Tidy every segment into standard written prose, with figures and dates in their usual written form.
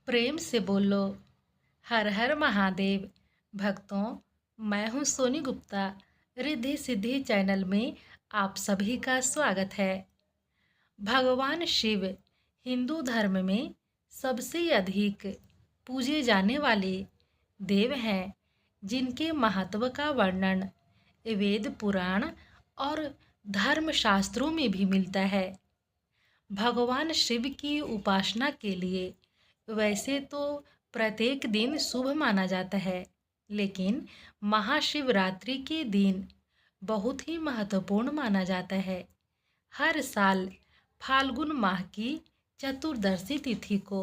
प्रेम से बोलो। हर हर महादेव। भक्तों, मैं हूँ सोनी गुप्ता। रिद्धि सिद्धि चैनल में आप सभी का स्वागत है। भगवान शिव हिंदू धर्म में सबसे अधिक पूजे जाने वाले देव हैं, जिनके महत्व का वर्णन वेद पुराण और धर्म शास्त्रों में भी मिलता है। भगवान शिव की उपासना के लिए वैसे तो प्रत्येक दिन शुभ माना जाता है, लेकिन महाशिवरात्रि के दिन बहुत ही महत्वपूर्ण माना जाता है। हर साल फाल्गुन माह की चतुर्दशी तिथि को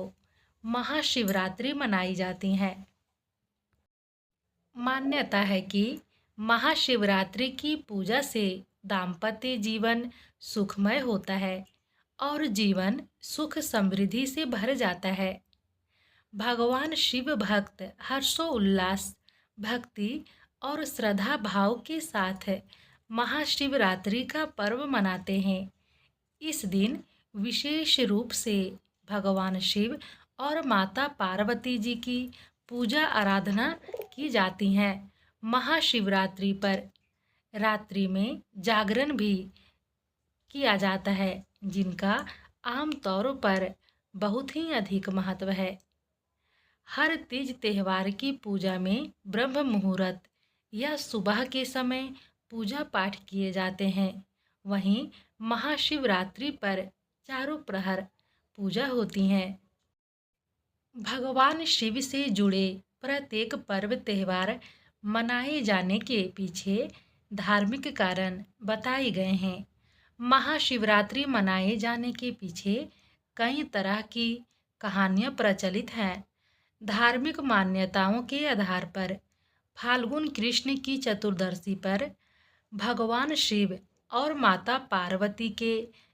महाशिवरात्रि मनाई जाती है। मान्यता है कि महाशिवरात्रि की पूजा से दाम्पत्य जीवन सुखमय होता है और जीवन सुख समृद्धि से भर जाता है। भगवान शिव भक्त हर्षोल्लास, भक्ति और श्रद्धा भाव के साथ महाशिवरात्रि का पर्व मनाते हैं। इस दिन विशेष रूप से भगवान शिव और माता पार्वती जी की पूजा आराधना की जाती है। महाशिवरात्रि पर रात्रि में जागरण भी किया जाता है, जिनका आमतौर पर बहुत ही अधिक महत्व है। हर तीज त्योहार की पूजा में ब्रह्म मुहूर्त या सुबह के समय पूजा पाठ किए जाते हैं। वहीं महाशिवरात्रि पर चारों प्रहर पूजा होती है। भगवान शिव से जुड़े प्रत्येक पर्व त्योहार मनाए जाने के पीछे धार्मिक कारण बताए गए हैं। महाशिवरात्रि मनाए जाने के पीछे कई तरह की कहानियाँ प्रचलित हैं। धार्मिक मान्यताओं के आधार पर फाल्गुन कृष्ण की चतुर्दशी पर भगवान शिव और माता पार्वती के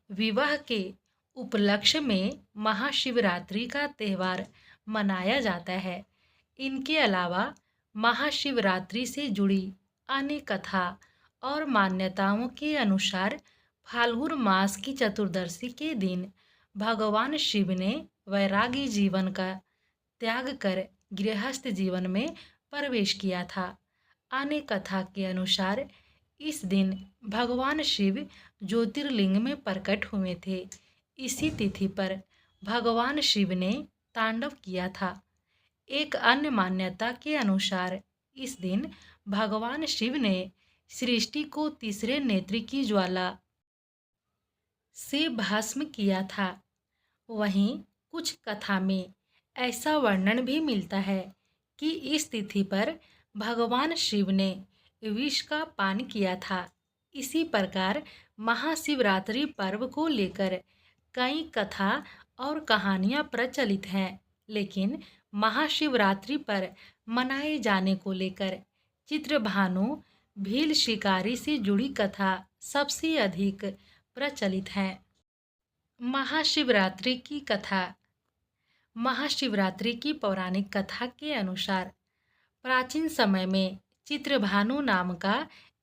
विवाह के उपलक्ष्य में महाशिवरात्रि का त्यौहार मनाया जाता है। इनके अलावा महाशिवरात्रि से जुड़ी अन्य कथा और मान्यताओं के अनुसार फाल्गुन मास की चतुर्दशी के दिन भगवान शिव ने वैरागी जीवन का त्याग कर गृहस्थ जीवन में प्रवेश किया था। अन्य कथा के अनुसार इस दिन भगवान शिव ज्योतिर्लिंग में प्रकट हुए थे। इसी तिथि पर भगवान शिव ने तांडव किया था। एक अन्य मान्यता के अनुसार इस दिन भगवान शिव ने सृष्टि को तीसरे नेत्र की ज्वाला से भस्म किया था। वहीं कुछ कथा में ऐसा वर्णन भी मिलता है कि इस तिथि पर भगवान शिव ने विष का पान किया था। इसी प्रकार महाशिवरात्रि पर्व को लेकर कई कथा और कहानियाँ प्रचलित हैं, लेकिन महाशिवरात्रि पर मनाए जाने को लेकर चित्रभानु भील शिकारी से जुड़ी कथा सबसे अधिक प्रचलित है। महाशिवरात्रि की कथा। महाशिवरात्रि की पौराणिक कथा के अनुसार प्राचीन समय में चित्रभानु नाम का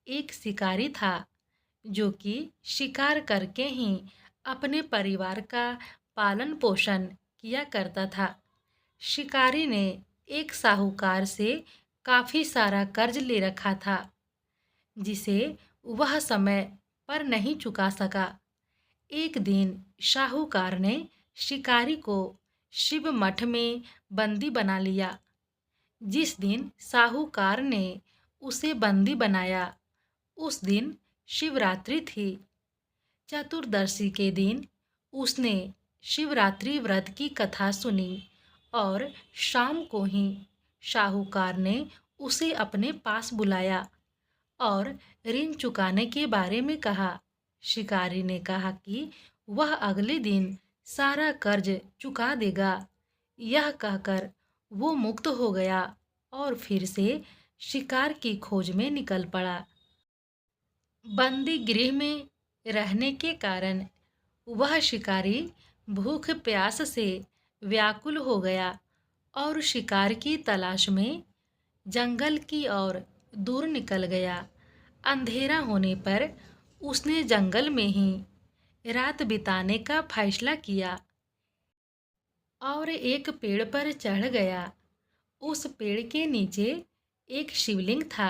एक शिकारी था, जो कि शिकार करके ही अपने परिवार का पालन पोषण किया करता था। शिकारी ने एक साहूकार से काफ़ी सारा कर्ज ले रखा था, जिसे वह समय पर नहीं चुका सका। एक दिन साहूकार ने शिकारी को शिव मठ में बंदी बना लिया। जिस दिन साहूकार ने उसे बंदी बनाया, उस दिन शिवरात्रि थी। चतुर्दशी के दिन उसने शिवरात्रि व्रत की कथा सुनी और शाम को ही साहूकार ने उसे अपने पास बुलाया और ऋण चुकाने के बारे में कहा। शिकारी ने कहा कि वह अगले दिन सारा कर्ज चुका देगा। यह कहकर वो मुक्त हो गया और फिर से शिकार की खोज में निकल पड़ा। बंदी गृह में रहने के कारण वह शिकारी भूख प्यास से व्याकुल हो गया और शिकार की तलाश में जंगल की ओर दूर निकल गया। अंधेरा होने पर उसने जंगल में ही रात बिताने का फैसला किया। और एक पेड़ पर चढ़ गया। उस पेड़ के नीचे एक शिवलिंग था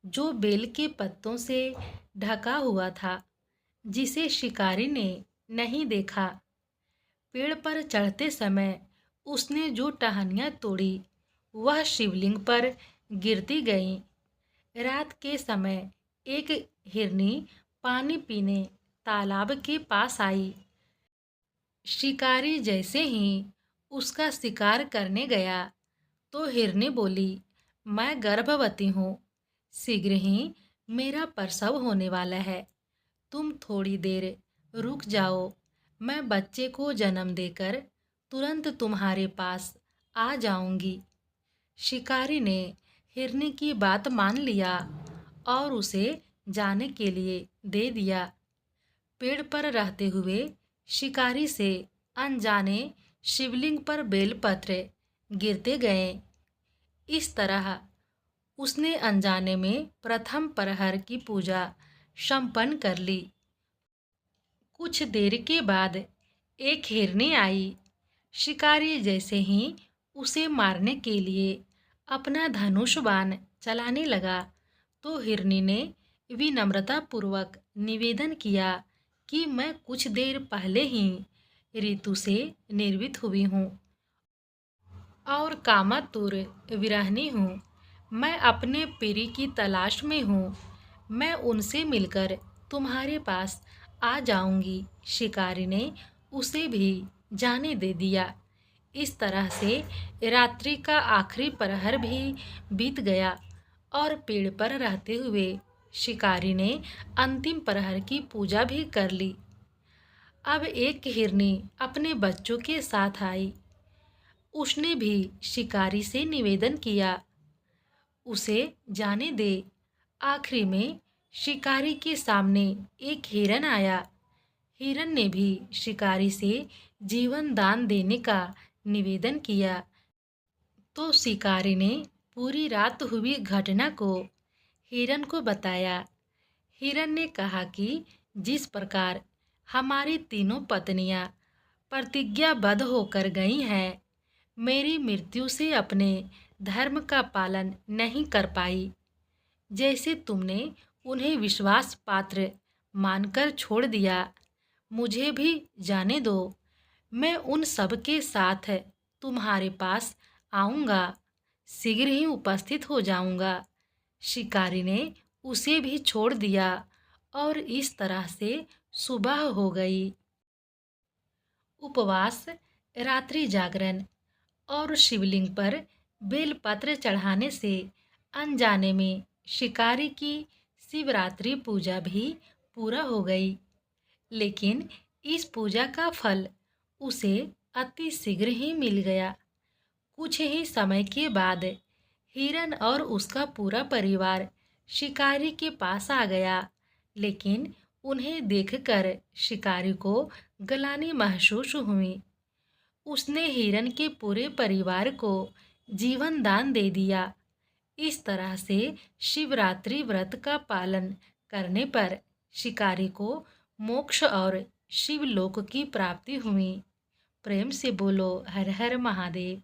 जो बेल के पत्तों से ढका हुआ था, जिसे शिकारी ने नहीं देखा। पेड़ पर चढ़ते समय उसने जो टहनियाँ तोड़ी वह शिवलिंग पर गिरती गईं। रात के समय एक हिरनी पानी पीने तालाब के पास आई। शिकारी जैसे ही उसका शिकार करने गया तो हिरनी बोली, मैं गर्भवती हूँ, शीघ्र ही मेरा प्रसव होने वाला है। तुम थोड़ी देर रुक जाओ, मैं बच्चे को जन्म देकर तुरंत तुम्हारे पास आ जाऊंगी। शिकारी ने हिरनी की बात मान लिया और उसे जाने के लिए दे दिया। पेड़ पर रहते हुए शिकारी से अनजाने शिवलिंग पर बेलपत्र गिरते गए। इस तरह उसने अनजाने में प्रथम प्रहर की पूजा संपन्न कर ली। कुछ देर के बाद एक हिरनी आई। शिकारी जैसे ही उसे मारने के लिए अपना धनुष बाण चलाने लगा तो हिरनी ने विनम्रतापूर्वक निवेदन किया कि मैं कुछ देर पहले ही ऋतु से निर्वित हुई हूँ और कामातुर विरहिणी हूँ। मैं अपने पति की तलाश में हूँ। मैं उनसे मिलकर तुम्हारे पास आ जाऊंगी। शिकारी ने उसे भी जाने दे दिया। इस तरह से रात्रि का आखिरी प्रहर भी बीत गया और पेड़ पर रहते हुए शिकारी ने अंतिम प्रहर की पूजा भी कर ली। अब एक हिरनी अपने बच्चों के साथ आई। उसने भी शिकारी से निवेदन किया उसे जाने दे। आखिरी में शिकारी के सामने एक हिरन आया। हिरन ने भी शिकारी से जीवन दान देने का निवेदन किया तो शिकारी ने पूरी रात हुई घटना को हिरन को बताया। हिरन ने कहा कि जिस प्रकार हमारी तीनों पत्नियां प्रतिज्ञाबद्ध होकर गई हैं, मेरी मृत्यु से अपने धर्म का पालन नहीं कर पाई। जैसे तुमने उन्हें विश्वास पात्र मानकर छोड़ दिया, मुझे भी जाने दो। मैं उन सब के साथ तुम्हारे पास आऊँगा, शीघ्र ही उपस्थित हो जाऊँगा। शिकारी ने उसे भी छोड़ दिया और इस तरह से सुबह हो गई। उपवास, रात्रि जागरण और शिवलिंग पर बेलपत्र चढ़ाने से अनजाने में शिकारी की शिवरात्रि पूजा भी पूरा हो गई। लेकिन इस पूजा का फल उसे अति शीघ्र ही मिल गया। कुछ ही समय के बाद हिरन और उसका पूरा परिवार शिकारी के पास आ गया, लेकिन उन्हें देखकर शिकारी को ग्लानि महसूस हुई। उसने हिरन के पूरे परिवार को जीवन दान दे दिया। इस तरह से शिवरात्रि व्रत का पालन करने पर शिकारी को मोक्ष और शिवलोक की प्राप्ति हुई। प्रेम से बोलो हर हर महादेव।